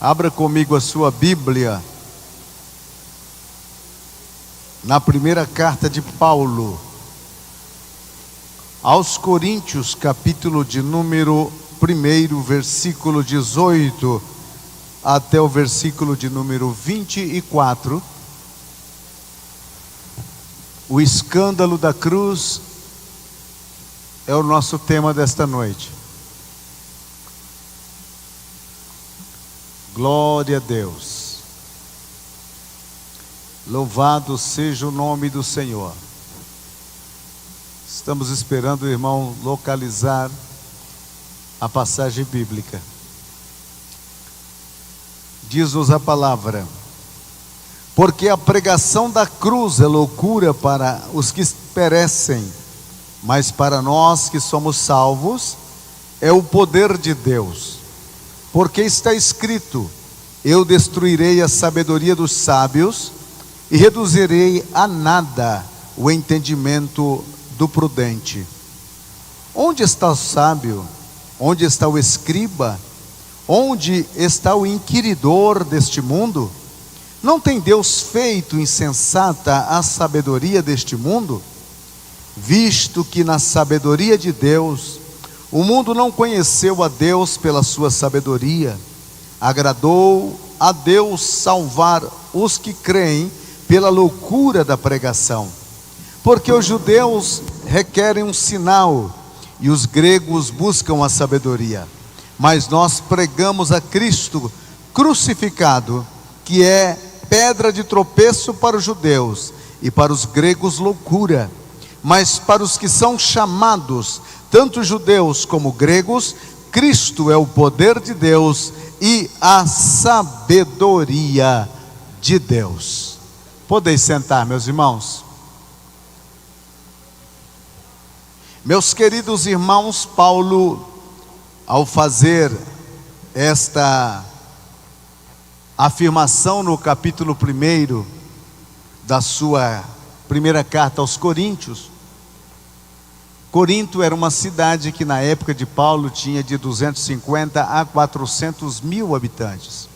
Abra comigo a sua Bíblia na primeira carta de Paulo aos Coríntios, capítulo de número 1, versículo 18 até o versículo de número 24. O escândalo da cruz é o nosso tema desta noite. Glória a Deus. Louvado seja o nome do Senhor. Estamos esperando o irmão localizar a passagem bíblica. Diz-nos a palavra: porque a pregação da cruz é loucura para os que perecem, mas para nós que somos salvos é o poder de Deus. Porque está escrito: eu destruirei a sabedoria dos sábios e reduzirei a nada o entendimento do prudente. Onde está o sábio? Onde está o escriba? Onde está o inquiridor deste mundo? Não tem Deus feito insensata a sabedoria deste mundo? Visto que na sabedoria de Deus o mundo não conheceu a Deus pela sua sabedoria, agradou a Deus salvar os que creem pela loucura da pregação. Porque os judeus requerem um sinal e os gregos buscam a sabedoria. Mas nós pregamos a Cristo crucificado, que é pedra de tropeço para os judeus e para os gregos loucura. Mas para os que são chamados, tanto judeus como gregos, Cristo é o poder de Deus e a sabedoria de Deus. Podeis sentar, meus irmãos. Meus queridos irmãos, Paulo, ao fazer esta afirmação no capítulo 1 da sua primeira carta aos Coríntios, Corinto era uma cidade que na época de Paulo tinha de 250 a 400 mil habitantes.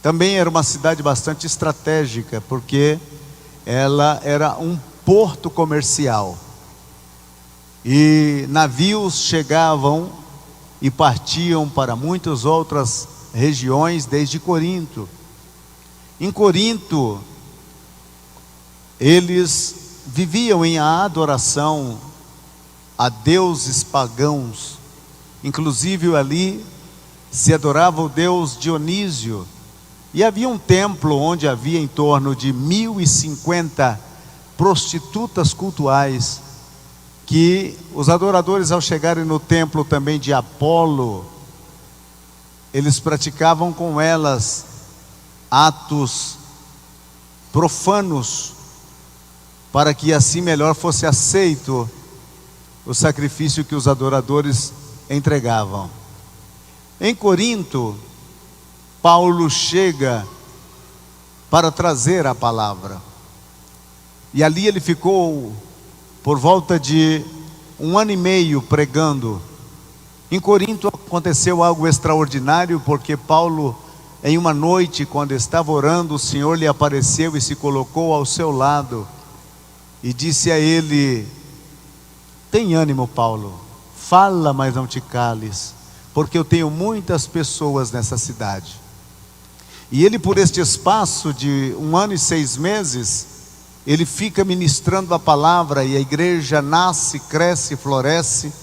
Também era uma cidade bastante estratégica, porque ela era um porto comercial. E navios chegavam e partiam para muitas outras regiões desde Corinto. Em Corinto, eles viviam em adoração a deuses pagãos. Inclusive ali se adorava o deus Dionísio, e havia um templo onde havia em torno de 1050 prostitutas cultuais, que os adoradores, ao chegarem no templo também de Apolo, eles praticavam com elas atos profanos, para que assim melhor fosse aceito o sacrifício que os adoradores entregavam. Em Corinto, Paulo chega para trazer a palavra, e ali ele ficou por volta de 1 ano e meio pregando. Em Corinto aconteceu algo extraordinário, porque Paulo, em uma noite, quando estava orando, o Senhor lhe apareceu e se colocou ao seu lado e disse a ele: tem ânimo, Paulo, fala, mas não te cales, porque eu tenho muitas pessoas nessa cidade. E ele, por este espaço de 1 ano e 6 meses, ele fica ministrando a palavra, e a igreja nasce, cresce, floresce,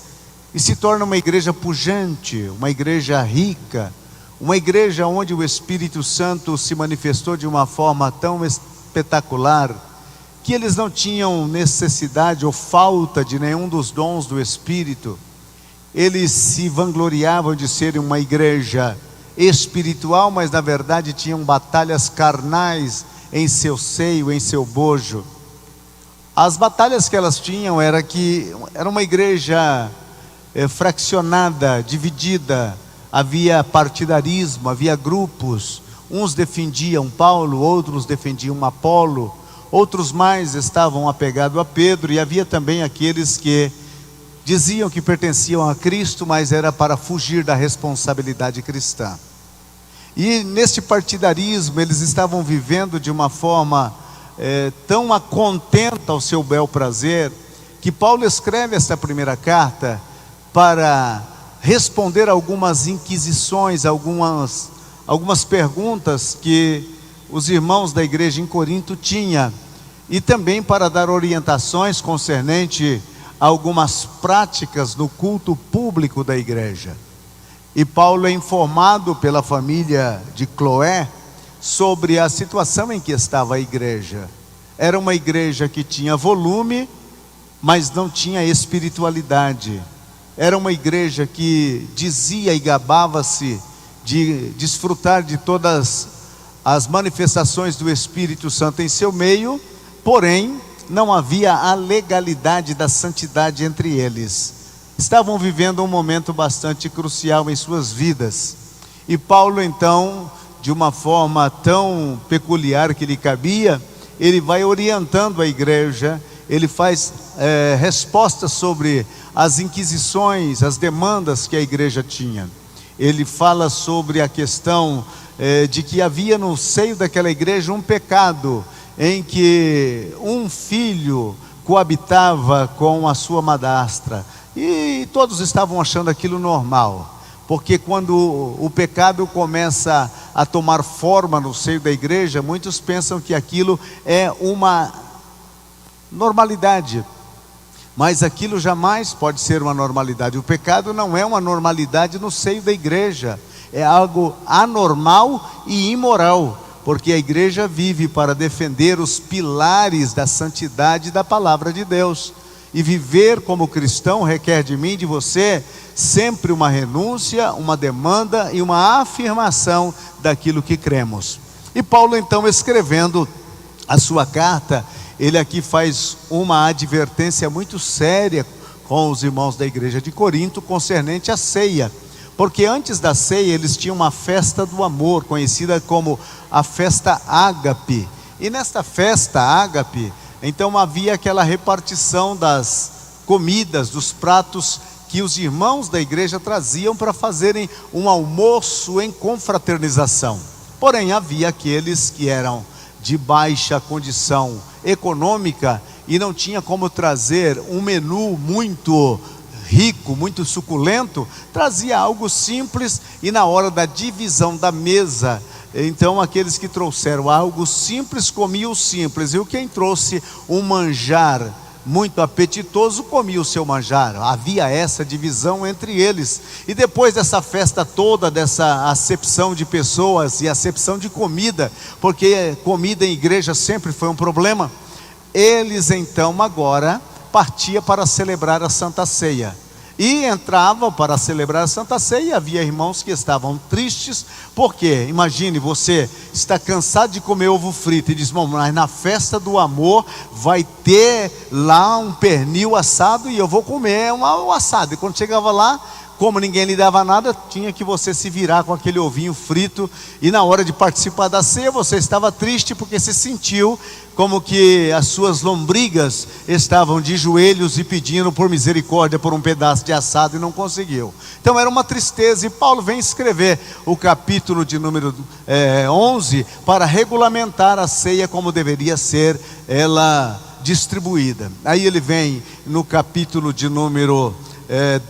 e se torna uma igreja pujante, uma igreja rica, uma igreja onde o Espírito Santo se manifestou de uma forma tão espetacular, que eles não tinham necessidade ou falta de nenhum dos dons do Espírito. Eles se vangloriavam de serem uma igreja espiritual, mas na verdade tinham batalhas carnais em seu seio, em seu bojo. As batalhas que elas tinham era uma igreja fraccionada, dividida. Havia partidarismo, havia grupos. Uns defendiam Paulo, outros defendiam Apolo, outros mais estavam apegados a Pedro, e havia também aqueles que diziam que pertenciam a Cristo, mas era para fugir da responsabilidade cristã. E neste partidarismo eles estavam vivendo de uma forma tão contenta ao seu bel prazer, que Paulo escreve esta primeira carta para responder algumas inquisições, algumas perguntas que os irmãos da igreja em Corinto tinham, e também para dar orientações concernente a algumas práticas no culto público da igreja. E Paulo é informado pela família de Cloé sobre a situação em que estava a igreja. Era uma igreja que tinha volume, mas não tinha espiritualidade. Era uma igreja que dizia e gabava-se de desfrutar de todas as manifestações do Espírito Santo em seu meio, porém não havia a legalidade da santidade entre eles. Estavam vivendo um momento bastante crucial em suas vidas. E Paulo então, de uma forma tão peculiar que lhe cabia, ele vai orientando a igreja, ele faz respostas sobre as inquisições, as demandas que a igreja tinha. Ele fala sobre a questão de que havia no seio daquela igreja um pecado, em que um filho coabitava com a sua madrasta, e todos estavam achando aquilo normal, porque quando o pecado começa a tomar forma no seio da igreja, muitos pensam que aquilo é uma normalidade, mas aquilo jamais pode ser uma normalidade. O pecado não é uma normalidade no seio da igreja, é algo anormal e imoral, porque a igreja vive para defender os pilares da santidade da palavra de Deus. E viver como cristão requer de mim, de você, sempre uma renúncia, uma demanda e uma afirmação daquilo que cremos. E Paulo então, escrevendo a sua carta, ele aqui faz uma advertência muito séria com os irmãos da igreja de Corinto concernente à ceia. Porque antes da ceia eles tinham uma festa do amor, conhecida como a festa ágape. E nesta festa ágape, então havia aquela repartição das comidas, dos pratos que os irmãos da igreja traziam para fazerem um almoço em confraternização. Porém havia aqueles que eram de baixa condição econômica e não tinha como trazer um menu muito rico, muito suculento, trazia algo simples, e na hora da divisão da mesa, então aqueles que trouxeram algo simples comiam o simples, e quem trouxe um manjar muito apetitoso comia o seu manjar. Havia essa divisão entre eles. E depois dessa festa toda, dessa acepção de pessoas e acepção de comida, porque comida em igreja sempre foi um problema, eles então agora partia para celebrar a Santa Ceia. E entravam para celebrar a Santa Ceia, e havia irmãos que estavam tristes, porque imagine, você está cansado de comer ovo frito e diz: bom, mas na festa do amor vai ter lá um pernil assado e eu vou comer um assado. E quando chegava lá, como ninguém lhe dava nada, tinha que você se virar com aquele ovinho frito. E na hora de participar da ceia, você estava triste porque se sentiu como que as suas lombrigas estavam de joelhos e pedindo por misericórdia por um pedaço de assado e não conseguiu. Então era uma tristeza, e Paulo vem escrever o capítulo de número 11 para regulamentar a ceia como deveria ser ela distribuída. Aí ele vem no capítulo de número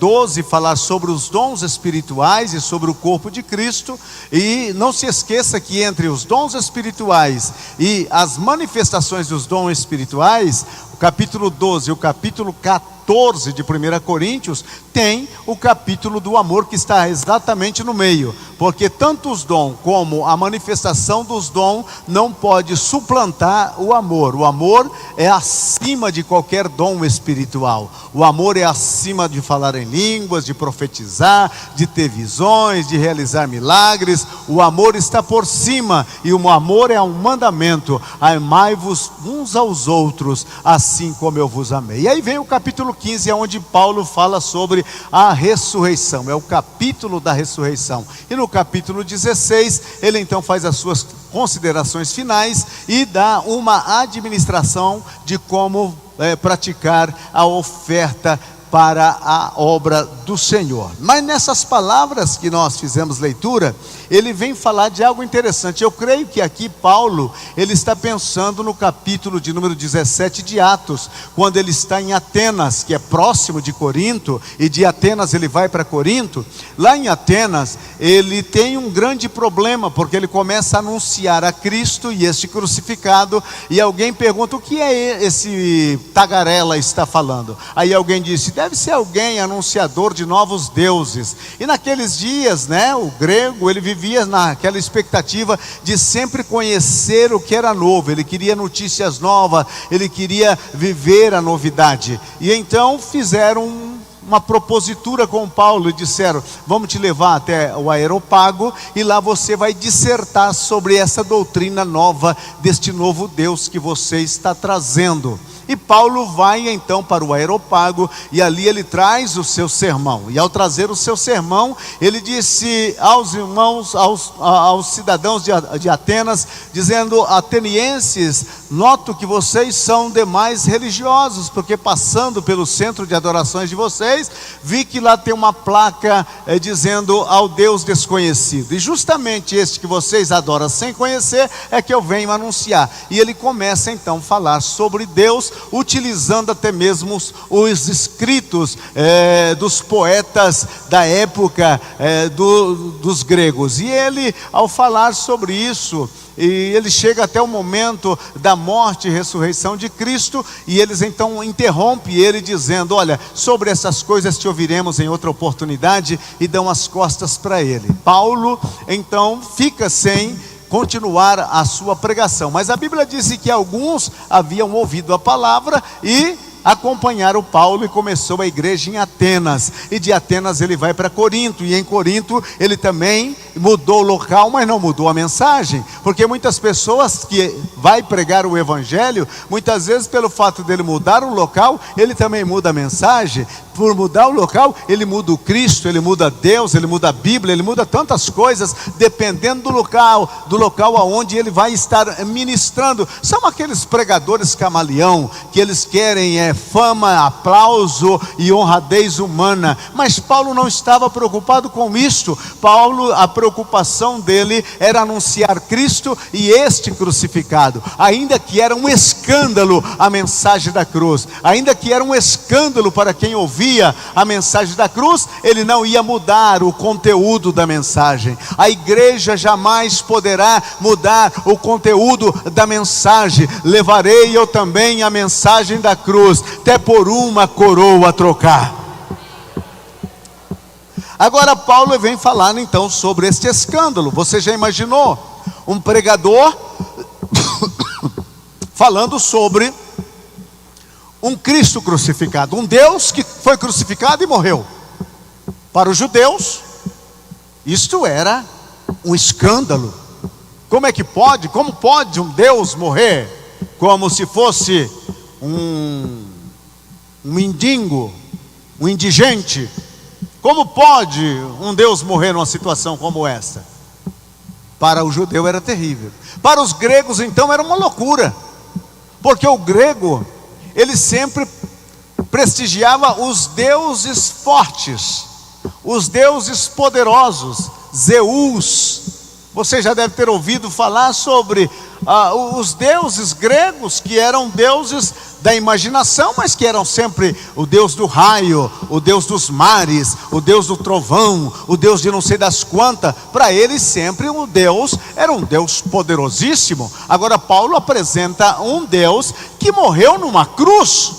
12 falar sobre os dons espirituais e sobre o corpo de Cristo. E não se esqueça que entre os dons espirituais e as manifestações dos dons espirituais, o capítulo 12 e o capítulo 14 de 1 Coríntios tem o capítulo do amor, que está exatamente no meio, porque tanto os dons como a manifestação dos dons não pode suplantar o amor. O amor é acima de qualquer dom espiritual. O amor é acima de falar em línguas, de profetizar, de ter visões, de realizar milagres. O amor está por cima, e o amor é um mandamento: amai-vos uns aos outros, assim como eu vos amei. E aí vem o capítulo 15, onde Paulo fala sobre a ressurreição. É o capítulo da ressurreição. E no capítulo 16, ele então faz as suas considerações finais e dá uma administração de como praticar a oferta para a obra do Senhor. Mas nessas palavras que nós fizemos leitura, ele vem falar de algo interessante. Eu creio que aqui Paulo, ele está pensando no capítulo de número 17 de Atos, quando ele está em Atenas, que é próximo de Corinto, e de Atenas ele vai para Corinto. Lá em Atenas, ele tem um grande problema, porque ele começa a anunciar a Cristo e este crucificado, e alguém pergunta: o que é esse tagarela está falando? Aí alguém disse: deve ser alguém anunciador de novos deuses. E naqueles dias, né, o grego, ele vivia naquela expectativa de sempre conhecer o que era novo. Ele queria notícias novas, ele queria viver a novidade. E então fizeram uma propositura com Paulo e disseram: vamos te levar até o Areópago, e lá você vai dissertar sobre essa doutrina nova, deste novo Deus que você está trazendo. E Paulo vai então para o Areópago, e ali ele traz o seu sermão. E ao trazer o seu sermão, ele disse aos irmãos, aos cidadãos de Atenas, dizendo: atenienses, noto que vocês são demais religiosos, porque passando pelo centro de adorações de vocês, vi que lá tem uma placa dizendo ao Deus desconhecido. E justamente este que vocês adoram sem conhecer é que eu venho anunciar. E ele começa então a falar sobre Deus, utilizando até mesmo os escritos dos poetas da época dos gregos. E ele, ao falar sobre isso, e ele chega até o momento da morte e ressurreição de Cristo, e eles então interrompem ele dizendo: olha, sobre essas coisas te ouviremos em outra oportunidade, e dão as costas para ele. Paulo então fica sem continuar a sua pregação, mas a Bíblia diz que alguns haviam ouvido a palavra e acompanharam Paulo, e começou a igreja em Atenas. E de Atenas ele vai para Corinto, e em Corinto ele também mudou o local, mas não mudou a mensagem, porque muitas pessoas que vai pregar o evangelho, muitas vezes pelo fato dele mudar o local, ele também muda a mensagem. Por mudar o local, ele muda o Cristo, ele muda Deus, ele muda a Bíblia, ele muda tantas coisas, dependendo do local aonde ele vai estar ministrando. São aqueles pregadores camaleão, que eles querem fama, aplauso e honradez humana. Mas Paulo não estava preocupado com isto. Paulo, a preocupação dele era anunciar Cristo e este crucificado. Ainda que era um escândalo a mensagem da cruz, ainda que era um escândalo para quem ouvia a mensagem da cruz, ele não ia mudar o conteúdo da mensagem. A igreja jamais poderá mudar o conteúdo da mensagem. Levarei eu também a mensagem da cruz, até por uma coroa a trocar. Agora Paulo vem falar então sobre este escândalo. Você já imaginou um pregador falando sobre um Cristo crucificado, um Deus que foi crucificado e morreu? Para os judeus, isto era um escândalo. Como é que pode? Como pode um Deus morrer como se fosse um mendigo, um indigente? Como pode um Deus morrer numa situação como essa? Para o judeu era terrível. Para os gregos então era uma loucura, porque o grego, ele sempre prestigiava os deuses fortes, os deuses poderosos. Zeus, você já deve ter ouvido falar sobre os deuses gregos, que eram deuses da imaginação, mas que eram sempre o Deus do raio, o Deus dos mares, o Deus do trovão, o Deus de não sei das quantas. Para eles sempre o Deus era um Deus poderosíssimo. Agora Paulo apresenta um Deus que morreu numa cruz.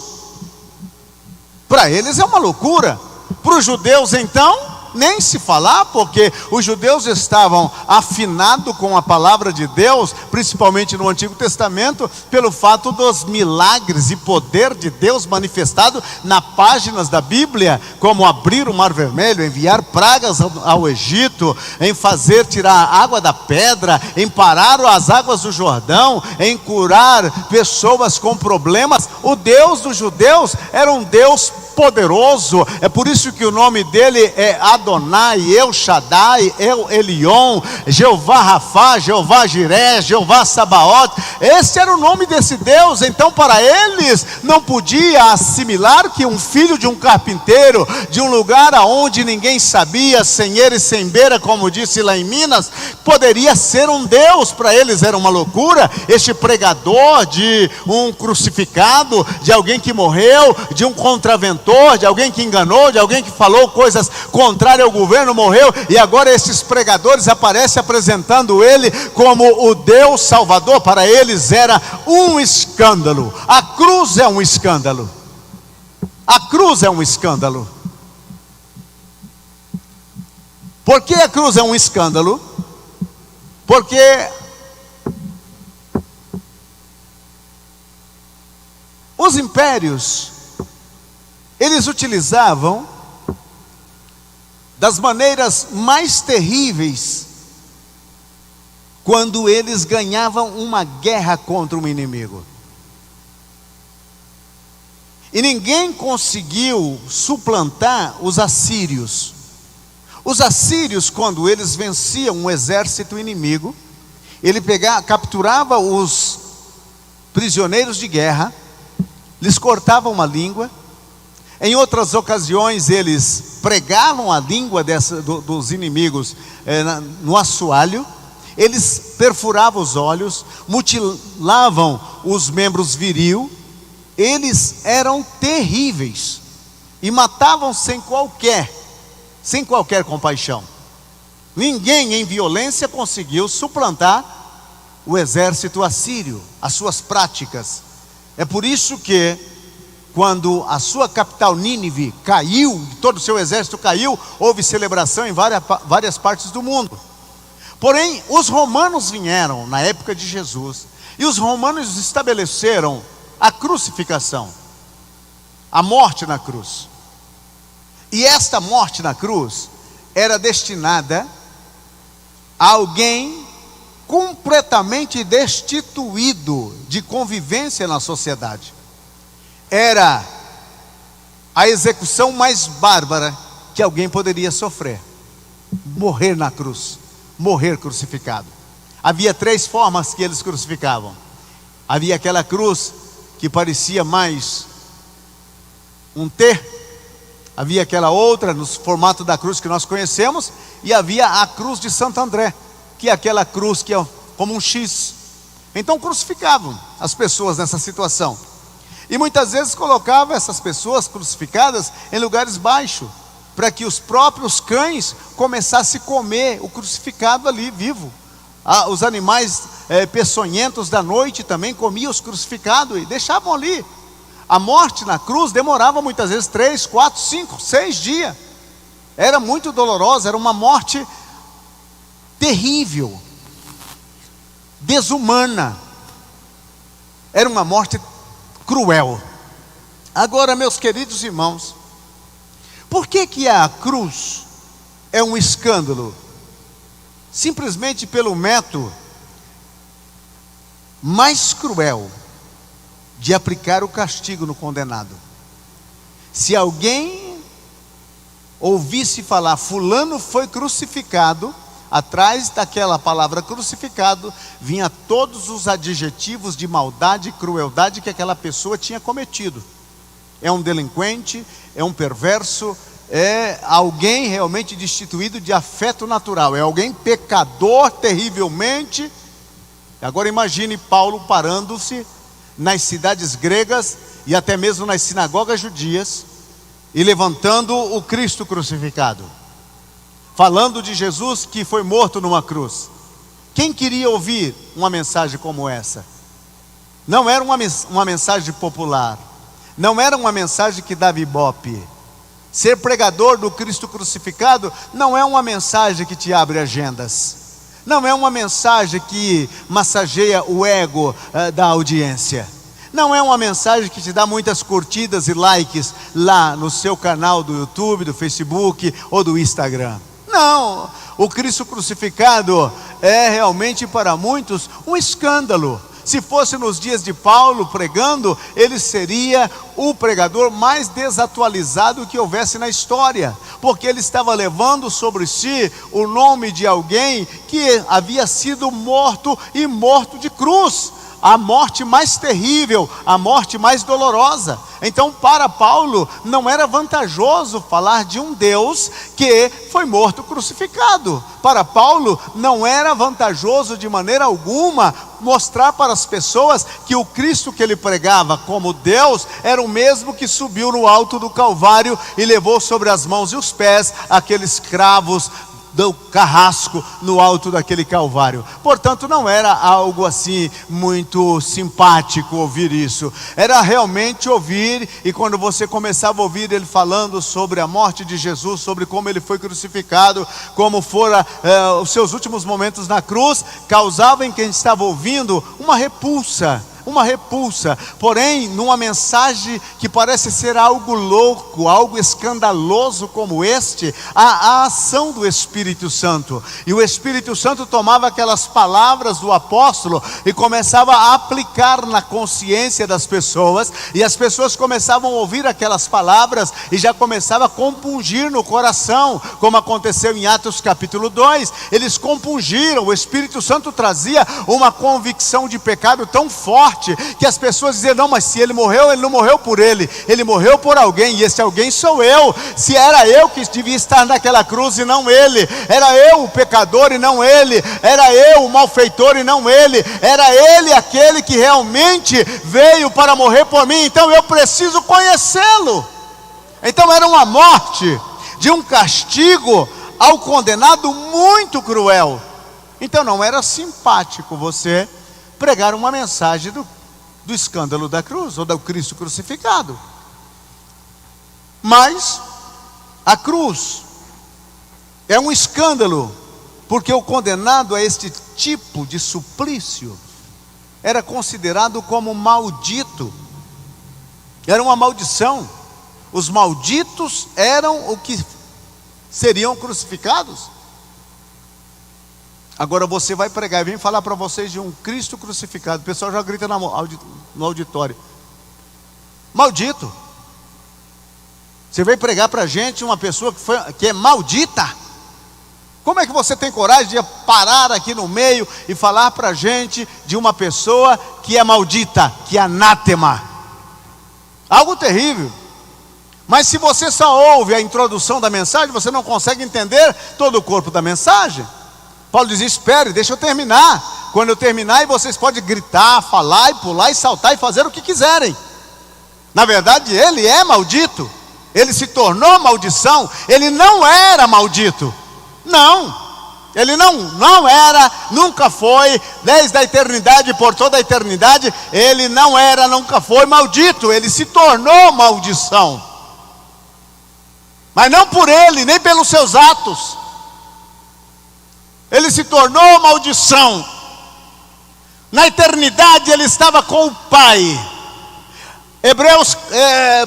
Para eles é uma loucura. Para os judeus então, nem se falar, porque os judeus estavam afinados com a palavra de Deus, principalmente no Antigo Testamento, pelo fato dos milagres e poder de Deus manifestado nas páginas da Bíblia, como abrir o Mar Vermelho, enviar pragas ao Egito, em fazer tirar a água da pedra, em parar as águas do Jordão, em curar pessoas com problemas. O Deus dos judeus era um Deus poderoso. É por isso que o nome dele é Adonai, El Shaddai, El Elyon, Jeová Rafá, Jeová Jiré, Jeová Sabaote. Esse era o nome desse Deus. Então para eles não podia assimilar que um filho de um carpinteiro, de um lugar aonde ninguém sabia, sem eira e sem beira, como disse lá em Minas, poderia ser um Deus. Para eles era uma loucura. Este pregador de um crucificado, de alguém que morreu, de um contraventor, de alguém que enganou, de alguém que falou coisas contrárias ao governo, morreu, e agora esses pregadores aparecem apresentando ele como o Deus Salvador. Para eles era um escândalo. A cruz é um escândalo. A cruz é um escândalo. Por que a cruz é um escândalo? Porque os impérios, eles utilizavam das maneiras mais terríveis quando eles ganhavam uma guerra contra um inimigo. E ninguém conseguiu suplantar os assírios. Os assírios, quando eles venciam um exército inimigo, ele capturava os prisioneiros de guerra, lhes cortavam a língua. Em outras ocasiões eles pregavam a língua dos inimigos no assoalho. Eles perfuravam os olhos, mutilavam os membros viril. Eles eram terríveis e matavam sem qualquer compaixão. Ninguém em violência conseguiu suplantar o exército assírio, as suas práticas. É por isso que quando a sua capital Nínive caiu, todo o seu exército caiu, houve celebração em várias partes do mundo. Porém, os romanos vieram na época de Jesus, e os romanos estabeleceram a crucificação, a morte na cruz. E esta morte na cruz era destinada a alguém completamente destituído de convivência na sociedade. Era a execução mais bárbara que alguém poderia sofrer: morrer na cruz, morrer crucificado. Havia 3 formas que eles crucificavam. Havia aquela cruz que parecia mais um T, havia aquela outra no formato da cruz que nós conhecemos, e havia a cruz de Santo André, que é aquela cruz que é como um X. Então crucificavam as pessoas nessa situação, e muitas vezes colocavam essas pessoas crucificadas em lugares baixos, para que os próprios cães começassem a comer o crucificado ali vivo. Os animais peçonhentos da noite também comiam os crucificados e deixavam ali. A morte na cruz demorava muitas vezes 3, 4, 5, 6 dias. Era muito dolorosa, era uma morte terrível, desumana. Era uma morte cruel. Agora, meus queridos irmãos, por que a cruz é um escândalo? Simplesmente pelo método mais cruel de aplicar o castigo no condenado. Se alguém ouvisse falar fulano foi crucificado, atrás daquela palavra crucificado vinha todos os adjetivos de maldade e crueldade que aquela pessoa tinha cometido. É um delinquente, é um perverso, é alguém realmente destituído de afeto natural, é alguém pecador terrivelmente. Agora imagine Paulo parando-se nas cidades gregas e até mesmo nas sinagogas judias e levantando o Cristo crucificado, falando de Jesus que foi morto numa cruz. Quem queria ouvir uma mensagem como essa? Não era uma mensagem popular, não era uma mensagem que dava ibope. Ser pregador do Cristo crucificado não é uma mensagem que te abre agendas, não é uma mensagem que massageia o ego da audiência, não é uma mensagem que te dá muitas curtidas e likes lá no seu canal do YouTube, do Facebook ou do Instagram. Não, o Cristo crucificado é realmente para muitos um escândalo. Se fosse nos dias de Paulo pregando, ele seria o pregador mais desatualizado que houvesse na história, porque ele estava levando sobre si o nome de alguém que havia sido morto, e morto de cruz, a morte mais terrível, a morte mais dolorosa. Então, para Paulo, não era vantajoso falar de um Deus que foi morto crucificado. Para Paulo, não era vantajoso de maneira alguma mostrar para as pessoas que o Cristo que ele pregava como Deus era o mesmo que subiu no alto do Calvário e levou sobre as mãos e os pés aqueles cravos do carrasco no alto daquele Calvário. Portanto, não era algo assim muito simpático ouvir isso. Era realmente ouvir, e quando você começava a ouvir ele falando sobre a morte de Jesus, sobre como ele foi crucificado, como fora os seus últimos momentos na cruz, causava em quem estava ouvindo uma repulsa. Porém, numa mensagem que parece ser algo louco, algo escandaloso como este, a ação do Espírito Santo. E o Espírito Santo tomava aquelas palavras do apóstolo e começava a aplicar na consciência das pessoas, e as pessoas começavam a ouvir aquelas palavras e já começava a compungir no coração, como aconteceu em Atos capítulo 2. Eles compungiram, o Espírito Santo trazia uma convicção de pecado tão forte, que as pessoas diziam: não, mas se ele morreu, ele não morreu por ele morreu por alguém, e esse alguém sou eu. Se era eu que devia estar naquela cruz e não ele, era eu o pecador e não ele, era eu o malfeitor e não ele, era ele aquele que realmente veio para morrer por mim, então eu preciso conhecê-lo. Então era uma morte de um castigo ao condenado muito cruel. Então não era simpático você pregar uma mensagem do escândalo da cruz, ou do Cristo crucificado. Mas a cruz é um escândalo, porque o condenado a este tipo de suplício era considerado como maldito, era uma maldição. Os malditos eram o que seriam crucificados. Agora você vai pregar e vem falar para vocês de um Cristo crucificado, o pessoal já grita no auditório: maldito. Você vem pregar para a gente uma pessoa que é maldita? Como é que você tem coragem de parar aqui no meio e falar para a gente de uma pessoa que é maldita, que é anátema? Algo terrível. Mas se você só ouve a introdução da mensagem, você não consegue entender todo o corpo da mensagem. Paulo dizia: espere, deixa eu terminar. Quando eu terminar, vocês podem gritar, falar e pular e saltar e fazer o que quiserem. Na verdade, ele é maldito. Ele se tornou maldição. Ele não era maldito. Não. Ele não era, nunca foi, desde a eternidade, por toda a eternidade, ele não era, nunca foi maldito. Ele se tornou maldição. Mas não por ele, nem pelos seus atos. Ele se tornou maldição. Na eternidade ele estava com o Pai.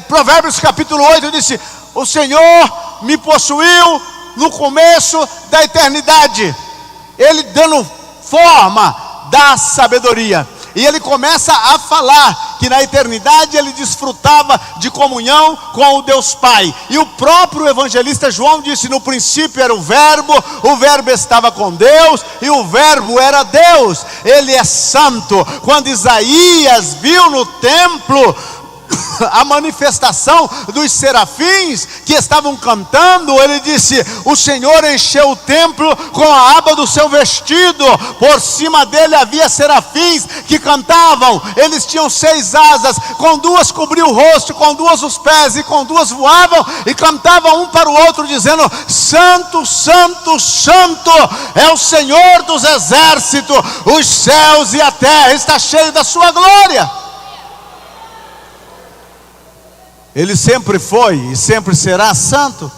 Provérbios capítulo 8 disse: o Senhor me possuiu no começo da eternidade. Ele dando forma da sabedoria. E ele começa a falar que na eternidade ele desfrutava de comunhão com o Deus Pai. E o próprio evangelista João disse: no princípio era o Verbo estava com Deus, e o Verbo era Deus. Ele é santo. Quando Isaías viu no templo a manifestação dos serafins que estavam cantando, ele disse: o Senhor encheu o templo com a aba do seu vestido. Por cima dele havia serafins que cantavam. Eles tinham 6 asas, com 2 cobriam o rosto, com 2 os pés, e com 2 voavam, e cantavam um para o outro, dizendo: santo, santo, santo é o Senhor dos exércitos, os céus e a terra está cheio da sua glória. Ele sempre foi e sempre será santo.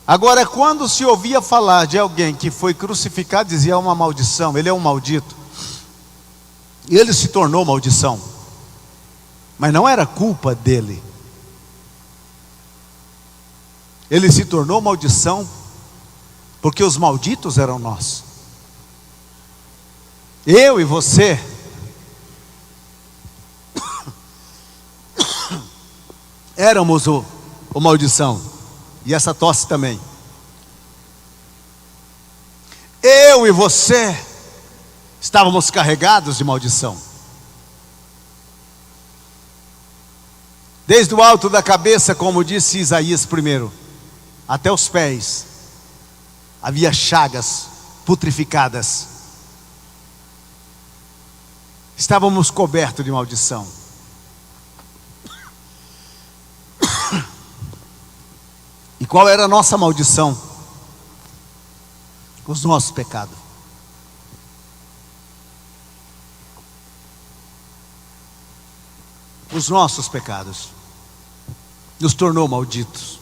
Agora, quando se ouvia falar de alguém que foi crucificado, dizia: é uma maldição, ele é um maldito. E ele se tornou maldição. Mas não era culpa dele. Ele se tornou maldição porque os malditos eram nós. Eu e você éramos o maldição. E essa tosse também. Eu e você estávamos carregados de maldição. Desde o alto da cabeça, como disse Isaías primeiro, até os pés, havia chagas putrificadas. Estávamos cobertos de maldição. E qual era a nossa maldição? Os nossos pecados. Os nossos pecados nos tornou malditos.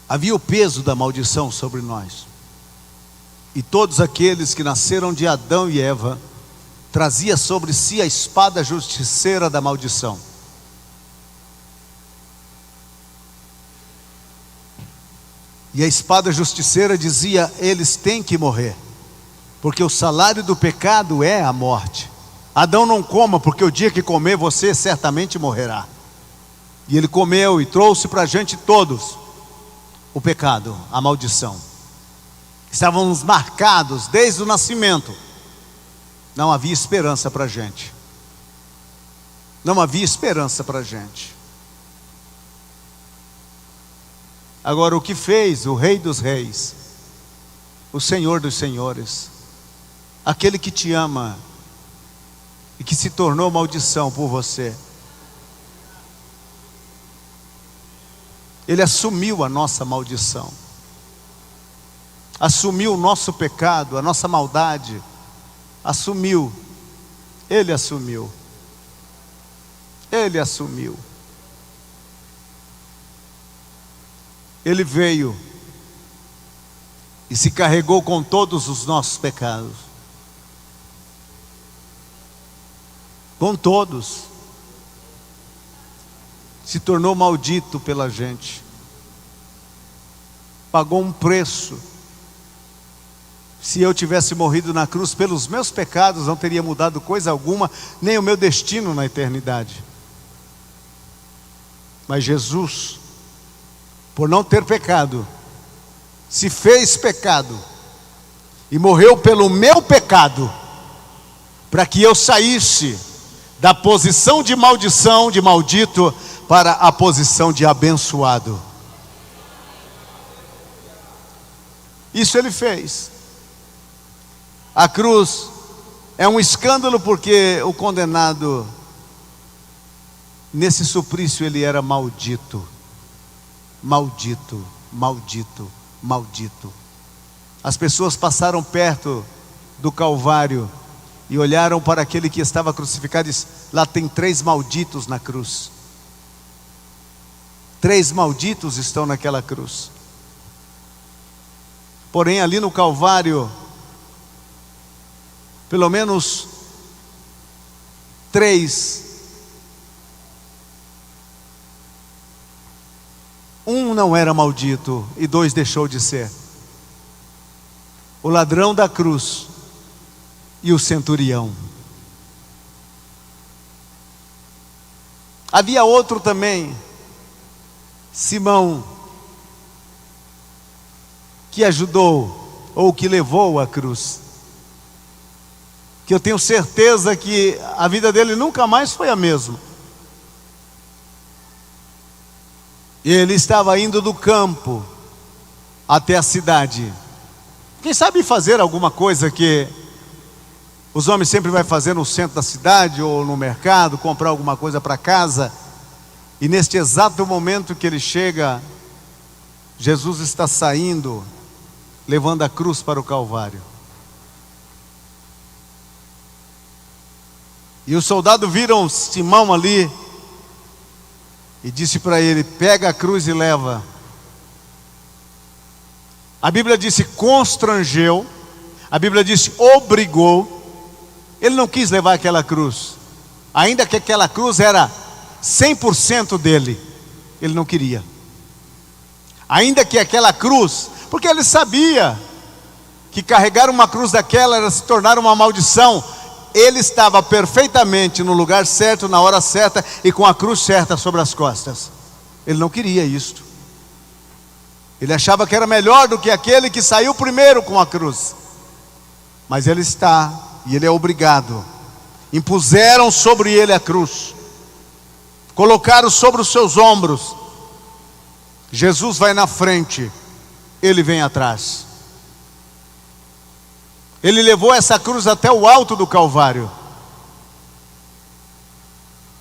Havia o peso da maldição sobre nós. E todos aqueles que nasceram de Adão e Eva trazia sobre si a espada justiceira da maldição. E a espada justiceira dizia: eles têm que morrer, porque o salário do pecado é a morte. Adão, não coma, porque o dia que comer você certamente morrerá. E ele comeu e trouxe para a gente todos o pecado, a maldição. Estávamos marcados desde o nascimento. Não havia esperança para a gente. Não havia esperança para a gente. Agora, o que fez o Rei dos Reis, o Senhor dos Senhores, aquele que te ama e que se tornou maldição por você, Ele assumiu a nossa maldição, assumiu o nosso pecado, a nossa maldade, assumiu. Ele assumiu. Ele assumiu. Ele veio e se carregou com todos os nossos pecados. Com todos. Se tornou maldito pela gente. Pagou um preço. Se eu tivesse morrido na cruz pelos meus pecados, não teria mudado coisa alguma, nem o meu destino na eternidade. Mas Jesus, por não ter pecado, se fez pecado e morreu pelo meu pecado, para que eu saísse da posição de maldição, de maldito, para a posição de abençoado. Isso Ele fez. A cruz é um escândalo, porque o condenado, nesse suplício, ele era maldito. Maldito, maldito, maldito. As pessoas passaram perto do Calvário e olharam para aquele que estava crucificado e disse: lá tem 3 malditos na cruz. 3 malditos estão naquela cruz. Porém, ali no Calvário, pelo menos 3, um não era maldito e 2 deixou de ser. O ladrão da cruz e o centurião. Havia outro também, Simão, que ajudou ou que levou a cruz, que eu tenho certeza que a vida dele nunca mais foi a mesma. Ele estava indo do campo até a cidade. Quem sabe fazer alguma coisa que os homens sempre vão fazer no centro da cidade ou no mercado, comprar alguma coisa para casa. E neste exato momento que ele chega, Jesus está saindo, levando a cruz para o Calvário. E os soldados viram Simão ali e disse para ele: pega a cruz e leva. A Bíblia disse constrangeu, a Bíblia disse obrigou. Ele não quis levar aquela cruz, ainda que aquela cruz era 100% dele, ele não queria. Ainda que aquela cruz, porque ele sabia que carregar uma cruz daquela era se tornar uma maldição. Ele estava perfeitamente no lugar certo, na hora certa e com a cruz certa sobre as costas. Ele não queria isto. Ele achava que era melhor do que aquele que saiu primeiro com a cruz. Mas ele está, e ele é obrigado. Impuseram sobre ele a cruz, colocaram sobre os seus ombros. Jesus vai na frente, ele vem atrás. Ele levou essa cruz até o alto do Calvário.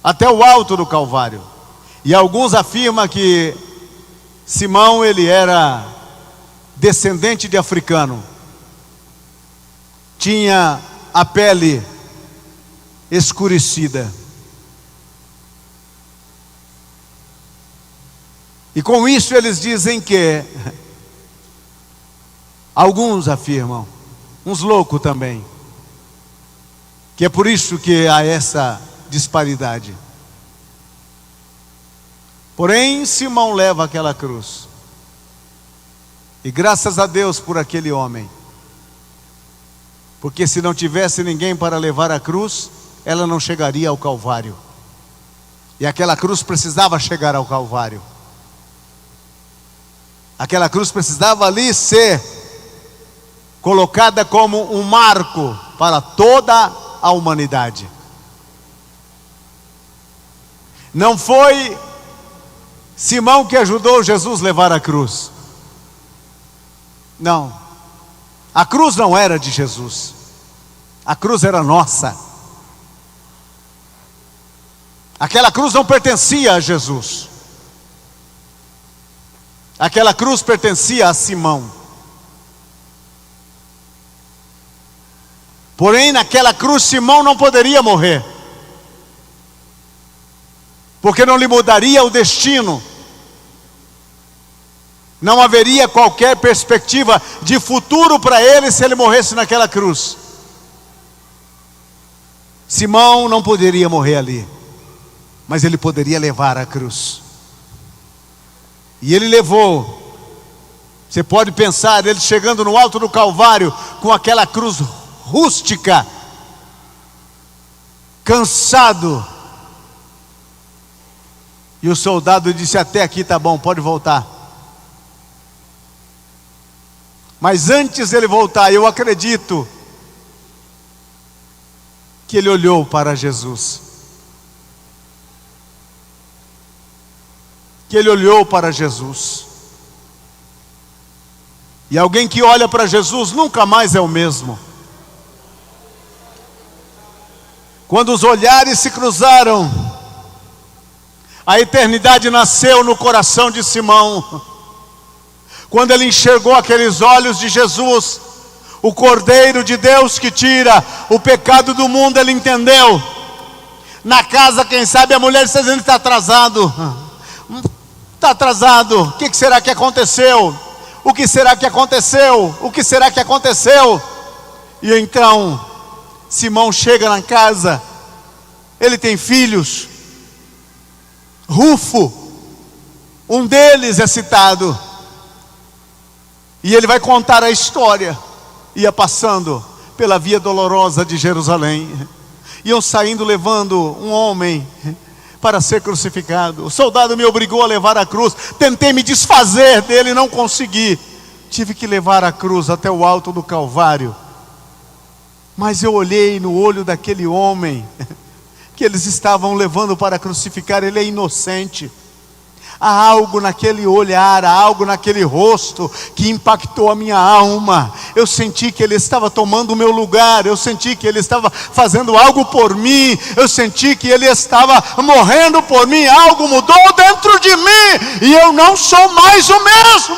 Até o alto do Calvário. E alguns afirmam que Simão, ele era descendente de africano. Tinha a pele escurecida. E com isso eles dizem que, alguns afirmam, uns loucos também, que é por isso que há essa disparidade. Porém, Simão leva aquela cruz. E graças a Deus por aquele homem. Porque se não tivesse ninguém para levar a cruz, ela não chegaria ao Calvário. E aquela cruz precisava chegar ao Calvário. Aquela cruz precisava ali ser colocada como um marco para toda a humanidade. Não foi Simão que ajudou Jesus a levar a cruz. Não. A cruz não era de Jesus. A cruz era nossa. Aquela cruz não pertencia a Jesus. Aquela cruz pertencia a Simão. Porém, naquela cruz, Simão não poderia morrer, porque não lhe mudaria o destino. Não haveria qualquer perspectiva de futuro para ele se ele morresse naquela cruz. Simão não poderia morrer ali, mas ele poderia levar a cruz. E ele levou. Você pode pensar, ele chegando no alto do Calvário com aquela cruz rústica, cansado. E o soldado disse: até aqui tá bom, pode voltar. Mas antes dele voltar, eu acredito que ele olhou para Jesus. Que ele olhou para Jesus. E alguém que olha para Jesus nunca mais é o mesmo. Quando os olhares se cruzaram, a eternidade nasceu no coração de Simão. Quando ele enxergou aqueles olhos de Jesus, o Cordeiro de Deus que tira o pecado do mundo, ele entendeu. Na casa, quem sabe a mulher está dizendo que está atrasado. Está atrasado. O que será que aconteceu? O que será que aconteceu? O que será que aconteceu? E então Simão chega na casa. Ele tem filhos. Rufo, um deles é citado. E ele vai contar a história. Ia passando pela via dolorosa de Jerusalém. Iam saindo levando um homem para ser crucificado. O soldado me obrigou a levar a cruz. Tentei me desfazer dele, não consegui. Tive que levar a cruz até o alto do Calvário. Mas eu olhei no olho daquele homem que eles estavam levando para crucificar. Ele é inocente. Há algo naquele olhar, há algo naquele rosto que impactou a minha alma. Eu senti que ele estava tomando o meu lugar. Eu senti que ele estava fazendo algo por mim. Eu senti que ele estava morrendo por mim. Algo mudou dentro de mim e eu não sou mais o mesmo.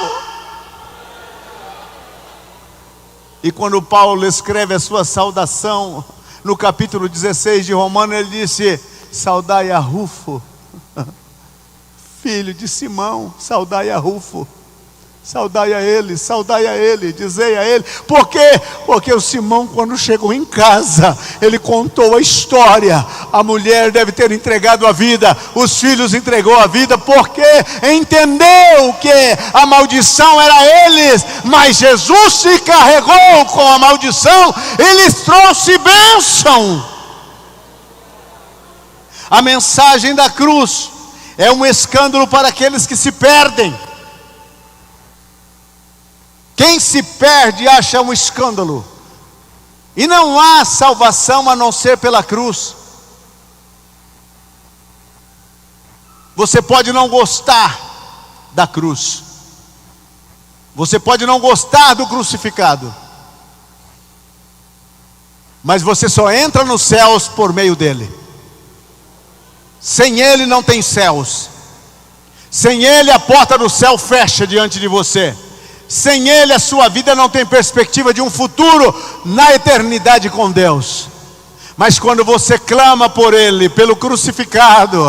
E quando Paulo escreve a sua saudação no capítulo 16 de Romanos, ele disse: saudai a Rufo, filho de Simão. Saudai a Rufo, saudai a ele, dizei a ele. Por quê? Porque o Simão, quando chegou em casa, ele contou a história. A mulher deve ter entregado a vida, os filhos entregou a vida, porque entendeu que a maldição era eles, mas Jesus se carregou com a maldição e lhes trouxe bênção. A mensagem da cruz é um escândalo para aqueles que se perdem. Quem se perde acha um escândalo. E não há salvação a não ser pela cruz. Você pode não gostar da cruz. Você pode não gostar do crucificado. Mas você só entra nos céus por meio dele. Sem ele não tem céus. Sem ele a porta do céu fecha diante de você. Sem ele a sua vida não tem perspectiva de um futuro na eternidade com Deus. Mas quando você clama por ele, pelo crucificado,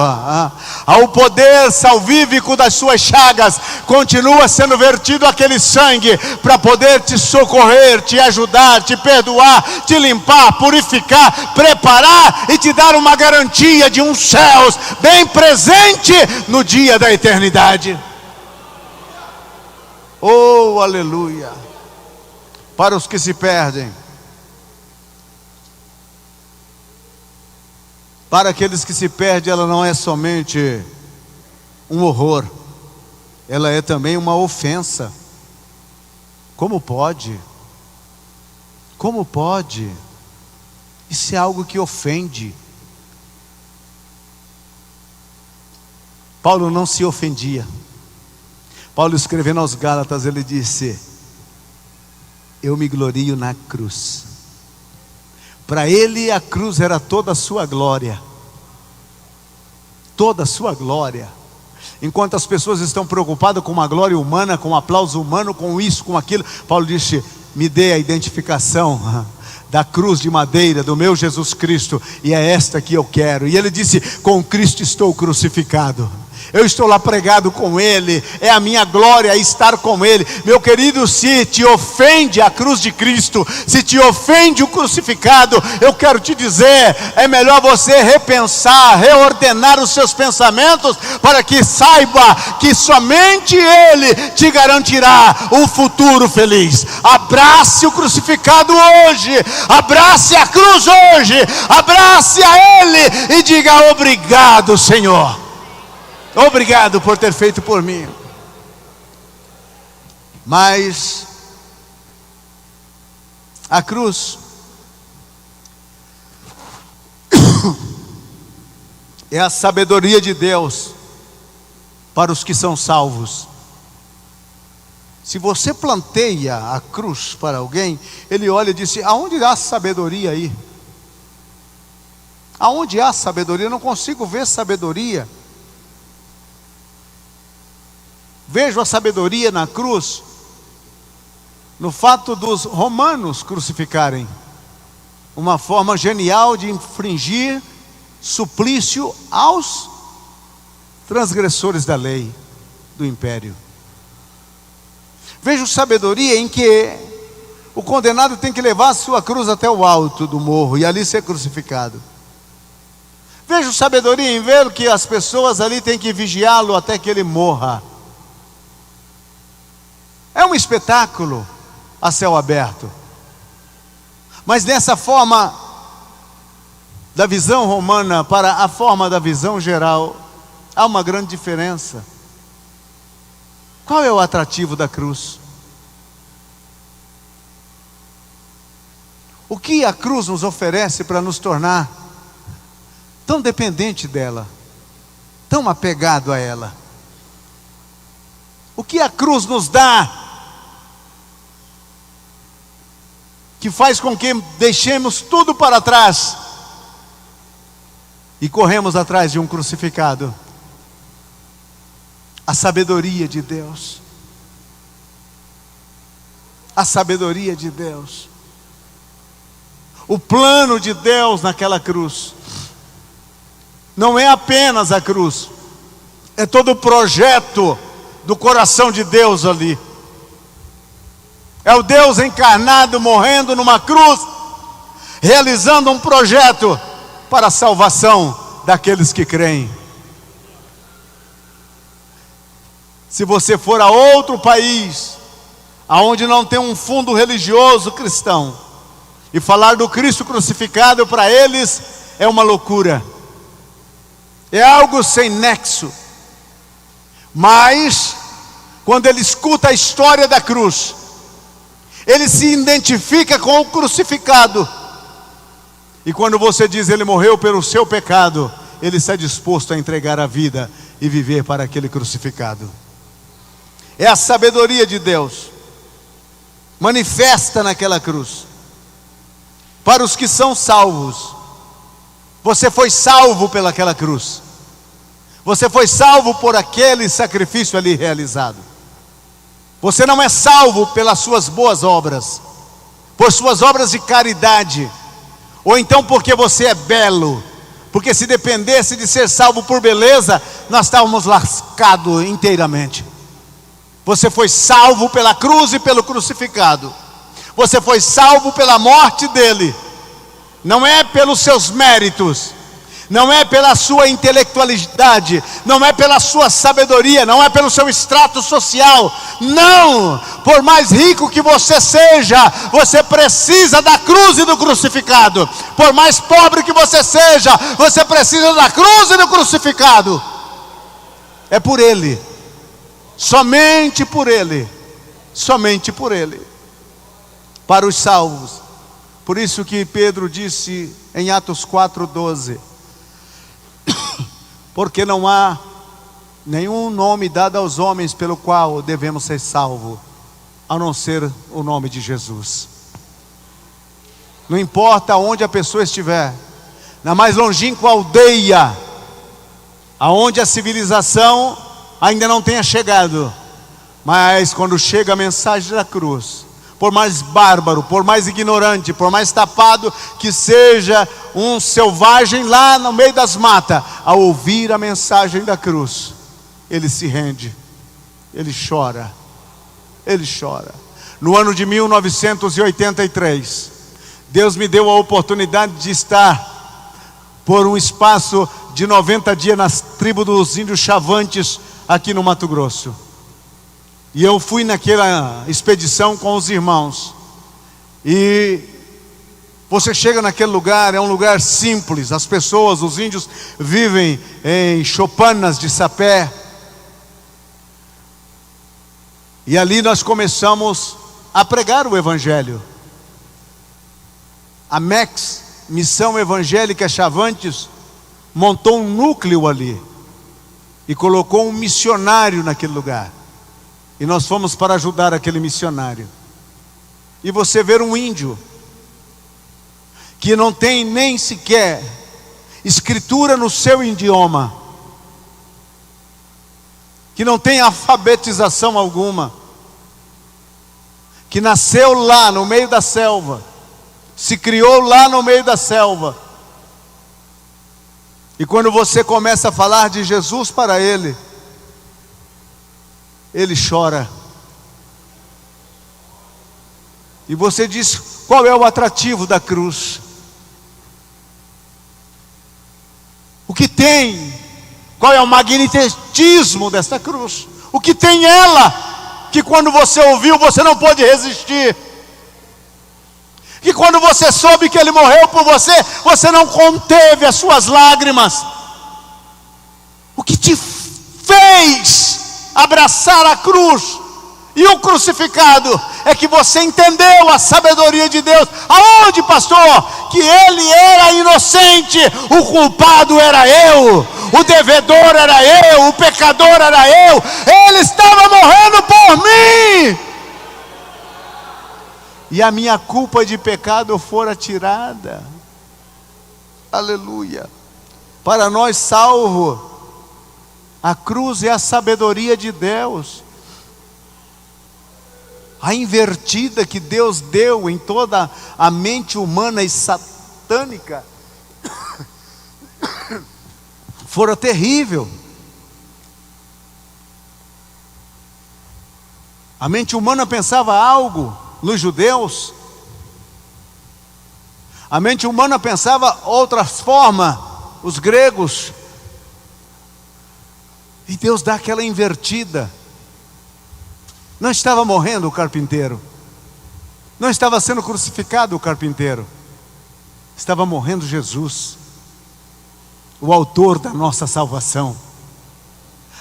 ao poder salvífico das suas chagas, continua sendo vertido aquele sangue para poder te socorrer, te ajudar, te perdoar, te limpar, purificar, preparar e te dar uma garantia de um céus bem presente no dia da eternidade. Oh, aleluia! Para os que se perdem, para aqueles que se perdem, ela não é somente um horror, ela é também uma ofensa. Como pode? Como pode? Isso é algo que ofende. Paulo não se ofendia. Paulo, escrevendo aos Gálatas, ele disse: eu me glorio na cruz. Para ele a cruz era toda a sua glória. Toda a sua glória. Enquanto as pessoas estão preocupadas com uma glória humana, com um aplauso humano, com isso, com aquilo, Paulo disse: me dê a identificação da cruz de madeira do meu Jesus Cristo, e é esta que eu quero. E ele disse: com Cristo estou crucificado. Eu estou lá pregado com ele, é a minha glória estar com ele. Meu querido, se te ofende a cruz de Cristo, se te ofende o crucificado, eu quero te dizer, é melhor você repensar, reordenar os seus pensamentos, para que saiba que somente ele te garantirá um futuro feliz. Abrace o crucificado hoje, abrace a cruz hoje, abrace a ele e diga: obrigado, Senhor. Obrigado por ter feito por mim. Mas a cruz é a sabedoria de Deus para os que são salvos. Se você planteia a cruz para alguém, ele olha e diz: aonde há sabedoria aí? Aonde há sabedoria? Eu não consigo ver sabedoria. Vejo a sabedoria na cruz, no fato dos romanos crucificarem, uma forma genial de infringir suplício aos transgressores da lei do império. Vejo sabedoria em que o condenado tem que levar a sua cruz até o alto do morro e ali ser crucificado. Vejo sabedoria em ver que as pessoas ali têm que vigiá-lo até que ele morra. É um espetáculo a céu aberto. Mas nessa forma da visão romana para a forma da visão geral, há uma grande diferença. Qual é o atrativo da cruz? O que a cruz nos oferece para nos tornar tão dependente dela, tão apegado a ela? O que a cruz nos dá que faz com que deixemos tudo para trás e corremos atrás de um crucificado? A sabedoria de Deus. A sabedoria de Deus. O plano de Deus naquela cruz. Não é apenas a cruz, é todo o projeto do coração de Deus ali. É o Deus encarnado morrendo numa cruz. realizando um projeto para a salvação daqueles que creem. Se você for a outro país, aonde não tem um fundo religioso cristão, e falar do Cristo crucificado para eles é uma loucura, é algo sem nexo. Mas quando ele escuta a história da cruz, ele se identifica com o crucificado. E quando você diz ele morreu pelo seu pecado, ele está disposto a entregar a vida e viver para aquele crucificado. É a sabedoria de Deus manifesta naquela cruz. Para os que são salvos, você foi salvo pelaquela cruz. Você foi salvo por aquele sacrifício ali realizado. Você não é salvo pelas suas boas obras, por suas obras de caridade, ou então porque você é belo. Porque se dependesse de ser salvo por beleza, nós estávamos lascados inteiramente. Você foi salvo pela cruz e pelo crucificado. Você foi salvo pela morte dele. Não é pelos seus méritos, não é pela sua intelectualidade, não é pela sua sabedoria, não é pelo seu extrato social. Não! Por mais rico que você seja, você precisa da cruz e do crucificado. Por mais pobre que você seja, você precisa da cruz e do crucificado. É por ele, somente por ele, somente por ele, para os salvos. Por isso que Pedro disse em Atos 4:12, porque não há nenhum nome dado aos homens pelo qual devemos ser salvos, a não ser o nome de Jesus. Não importa onde a pessoa estiver, na mais longínqua aldeia, aonde a civilização ainda não tenha chegado, mas quando chega a mensagem da cruz, por mais bárbaro, por mais ignorante, por mais tapado que seja um selvagem lá no meio das matas, ao ouvir a mensagem da cruz, ele se rende, ele chora, ele chora. No ano de 1983, Deus me deu a oportunidade de estar por um espaço de 90 dias nas tribos dos índios Chavantes, aqui no Mato Grosso. E eu fui naquela expedição com os irmãos. E você chega naquele lugar, é um lugar simples. As pessoas, os índios, vivem em choupanas de sapé. E ali nós começamos a pregar o Evangelho. A MEX, Missão Evangélica Chavantes, montou um núcleo ali e colocou um missionário naquele lugar. E nós fomos para ajudar aquele missionário. E você ver um índio que não tem nem sequer escritura no seu idioma, que não tem alfabetização alguma, que nasceu lá no meio da selva, se criou lá no meio da selva. E quando você começa a falar de Jesus para ele, ele chora. E você diz: qual é o atrativo da cruz? O que tem? Qual é o magnetismo dessa cruz? O que tem ela, que quando você ouviu, você não pôde resistir? Que quando você soube que ele morreu por você, você não conteve as suas lágrimas? O que te fez abraçar a cruz e o crucificado é que você entendeu a sabedoria de Deus. Aonde, pastor? Que ele era inocente, o culpado era eu, o devedor era eu, o pecador era eu. Ele estava morrendo por mim, e a minha culpa de pecado fora tirada. Aleluia. Para nós salvos, a cruz é a sabedoria de Deus. A invertida que Deus deu em toda a mente humana e satânica fora terrível. A mente humana pensava algo nos judeus, A mente humana pensava outra forma, os gregos. E Deus dá aquela invertida. Não estava morrendo o carpinteiro. Não estava sendo crucificado o carpinteiro. Estava morrendo Jesus, o autor da nossa salvação.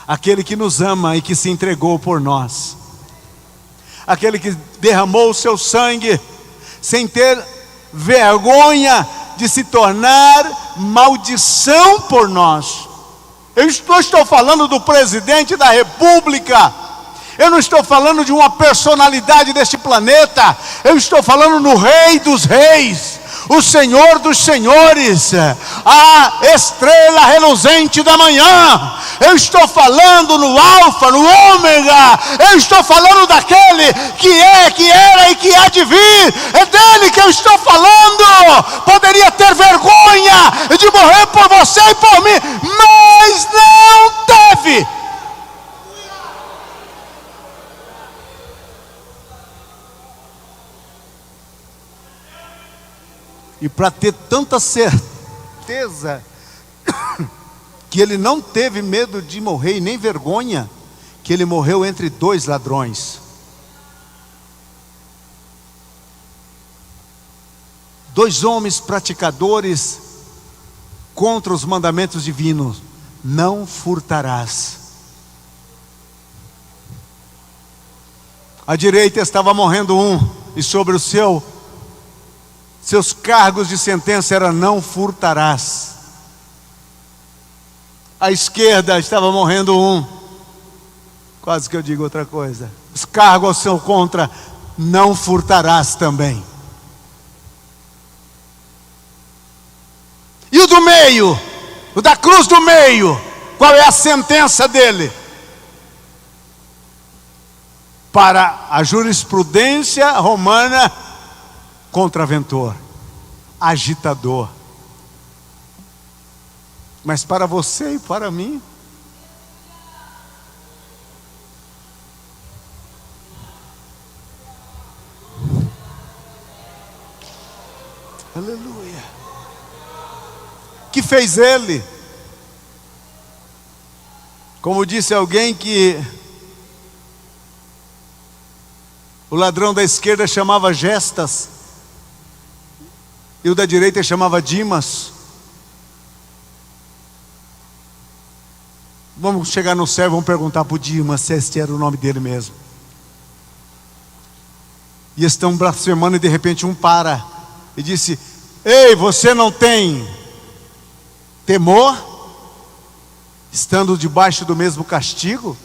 Aquele que nos ama e que se entregou por nós. Aquele que derramou o seu sangue sem ter vergonha de se tornar maldição por nós. Eu estou falando do presidente da República. Eu não estou falando de uma personalidade deste planeta. Eu estou falando no Rei dos Reis, o Senhor dos Senhores, a estrela reluzente da manhã. Eu estou falando no Alfa, no Ômega. Eu estou falando daquele que é, que era e que há de vir. É dele que eu estou falando. Poderia ter vergonha de morrer por você e por mim, mas não teve. E para ter tanta certeza que ele não teve medo de morrer e nem vergonha, que ele morreu entre dois ladrões. Dois homens praticadores contra os mandamentos divinos. Não furtarás. À direita estava morrendo um, e sobre o seus cargos de sentença era não furtarás. À esquerda estava morrendo um, quase que eu digo outra coisa. Os cargos são contra não furtarás também. E o do meio, o da cruz do meio, qual é a sentença dele? Para a jurisprudência romana, contraventor, agitador. Mas para você e para mim, aleluia. Que fez ele? Como disse alguém, que o ladrão da esquerda chamava Gestas e o da direita chamava Dimas. Vamos chegar no céu e vamos perguntar para o Dimas se este era o nome dele mesmo. E estão blasfemando e de repente um para e disse: ei, você não tem temor? Estando debaixo do mesmo castigo?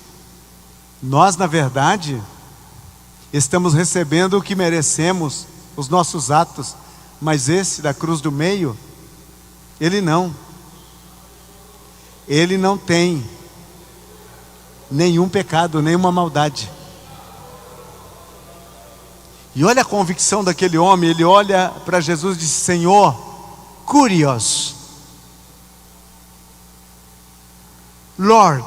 Nós, na verdade, estamos recebendo o que merecemos, os nossos atos. Mas esse da cruz do meio, ele não. Ele não tem nenhum pecado, nenhuma maldade. E olha a convicção daquele homem. Ele olha para Jesus e diz: Senhor, curios, Lord,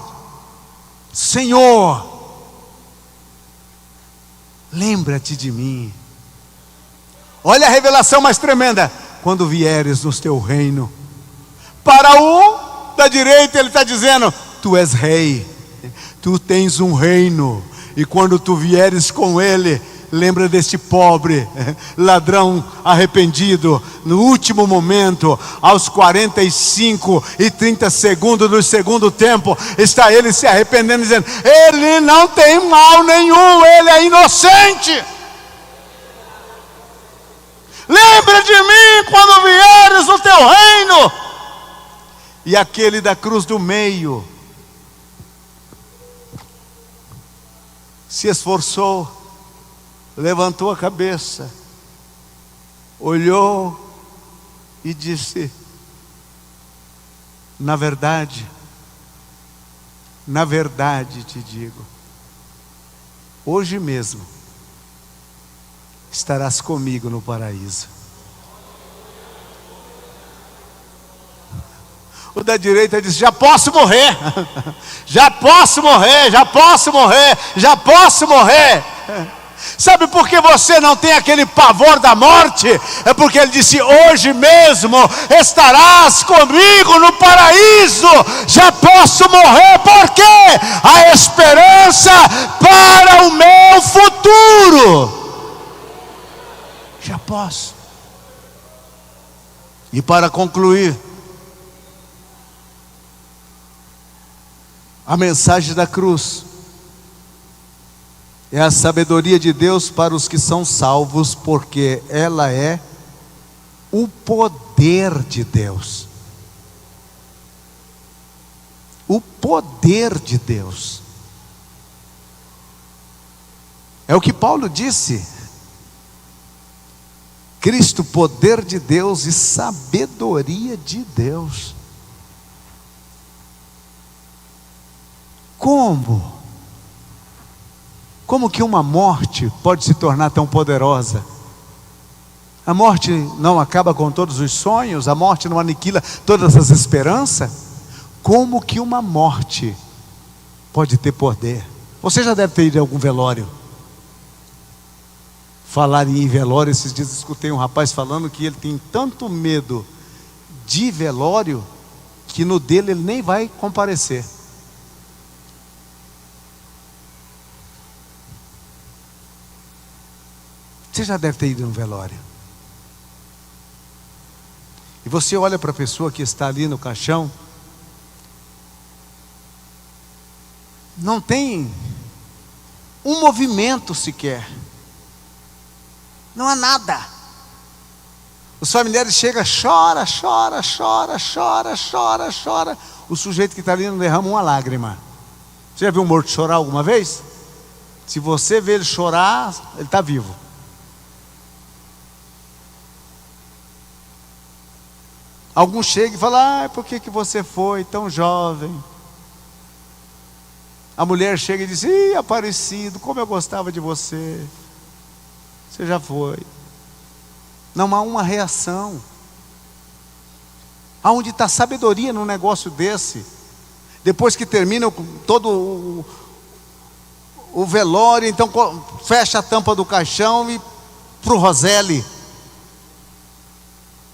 Senhor, lembra-te de mim. Olha a revelação mais tremenda: quando vieres no teu reino. Para o da direita ele está dizendo: tu és rei, tu tens um reino, e quando tu vieres com ele, lembra deste pobre ladrão arrependido. No último momento, aos 45 e 30 segundos do segundo tempo, está ele se arrependendo, dizendo: ele não tem mal nenhum, ele é inocente. Lembra de mim quando vieres no teu reino. E aquele da cruz do meio se esforçou, levantou a cabeça, olhou e disse: na verdade te digo, hoje mesmo estarás comigo no paraíso. O da direita disse: já posso morrer, já posso morrer, já posso morrer, já posso morrer. Sabe por que você não tem aquele pavor da morte? É porque ele disse: hoje mesmo estarás comigo no paraíso. Já posso morrer, porque a esperança para o meu futuro. Já posso. E para concluir, a mensagem da cruz é a sabedoria de Deus para os que são salvos, porque ela é o poder de Deus. O poder de Deus. É o que Paulo disse. Cristo, poder de Deus e sabedoria de Deus. Como? Como que uma morte pode se tornar tão poderosa? A morte não acaba com todos os sonhos, a morte não aniquila todas as esperanças. Como que uma morte pode ter poder? Você já deve ter ido a algum velório. Falar em velório, esses dias escutei um rapaz falando que ele tem tanto medo de velório, que no dele ele nem vai comparecer. Você já deve ter ido no velório. E você olha para a pessoa que está ali no caixão, não tem um movimento sequer. Não há nada. Os familiares chegam, chora. O sujeito que está ali não derrama uma lágrima. Você já viu um morto chorar alguma vez? Se você vê ele chorar, ele está vivo. Alguns chegam e falam: por que você foi tão jovem? A mulher chega e diz: Aparecido, como eu gostava de você. Você já foi. Não há uma reação. Aonde está a sabedoria num negócio desse? Depois que termina todo o velório, então fecha a tampa do caixão e para o Roseli.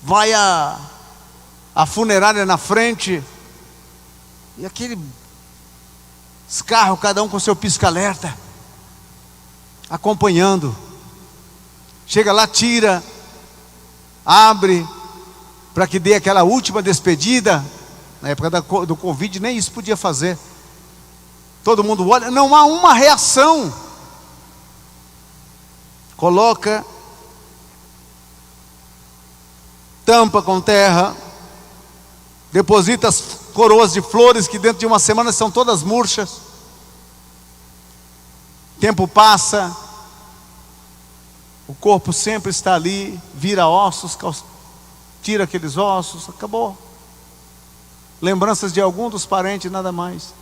Vai a funerária na frente, e aqueles carros, cada um com seu pisca-alerta, acompanhando. Chega lá, tira, abre, para que dê aquela última despedida. Na época do Covid, nem isso podia fazer. Todo mundo olha, não há uma reação. Coloca, tampa com terra, deposita as coroas de flores, que dentro de uma semana são todas murchas. Tempo passa, o corpo sempre está ali, vira ossos, tira aqueles ossos, acabou. Lembranças de algum dos parentes, nada mais.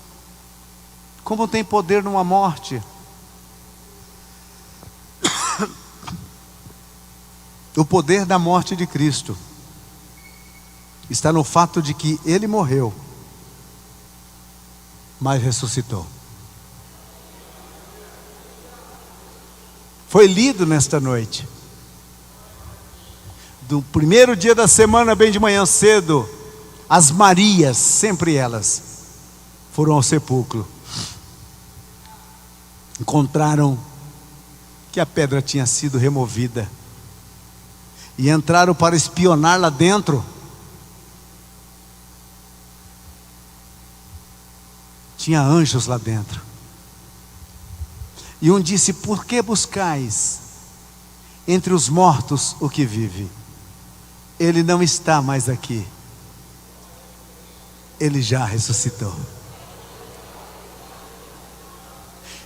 Como tem poder numa morte? O poder da morte de Cristo está no fato de que Ele morreu, mas ressuscitou. Foi lido nesta noite. Do primeiro dia da semana, bem de manhã cedo, as Marias, sempre elas, foram ao sepulcro. Encontraram que a pedra tinha sido removida. E entraram para espionar lá dentro. Tinha anjos lá dentro. E um disse: por que buscais entre os mortos o que vive? Ele não está mais aqui. Ele já ressuscitou.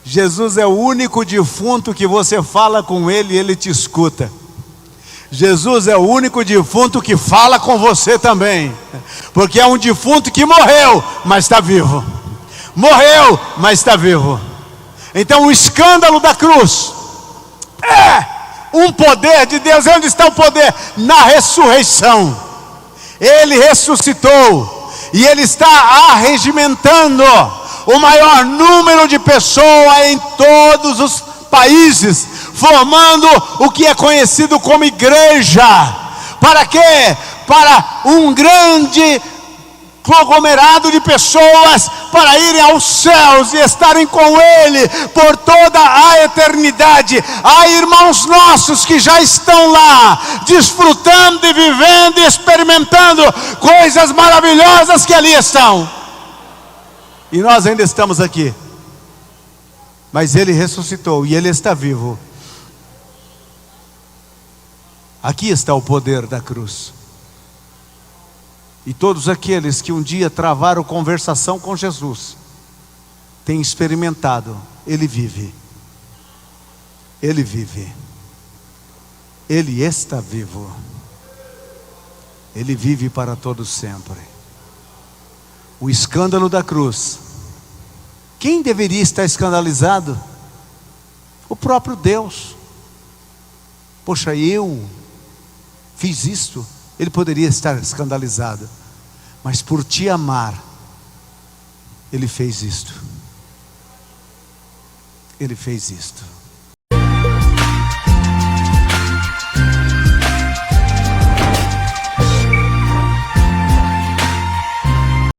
Jesus é o único defunto que você fala com ele e ele te escuta. Jesus é o único defunto que fala com você também. Porque é um defunto que morreu, mas está vivo. Morreu, mas está vivo. Então o escândalo da cruz é um poder de Deus. Onde está o poder? Na ressurreição. Ele ressuscitou. E Ele está arregimentando o maior número de pessoas em todos os países, formando o que é conhecido como igreja. Para quê? Para um grande conglomerado de pessoas para irem aos céus e estarem com Ele por toda a eternidade. Há irmãos nossos que já estão lá, desfrutando e vivendo e experimentando coisas maravilhosas que ali estão. E nós ainda estamos aqui. Mas Ele ressuscitou e Ele está vivo. Aqui está o poder da cruz. E todos aqueles que um dia travaram conversação com Jesus, têm experimentado, Ele vive. Ele vive. Ele está vivo. Ele vive para todo sempre. O escândalo da cruz. Quem deveria estar escandalizado? O próprio Deus. Poxa, eu fiz isto. Ele poderia estar escandalizado, mas por te amar, Ele fez isto. Ele fez isto.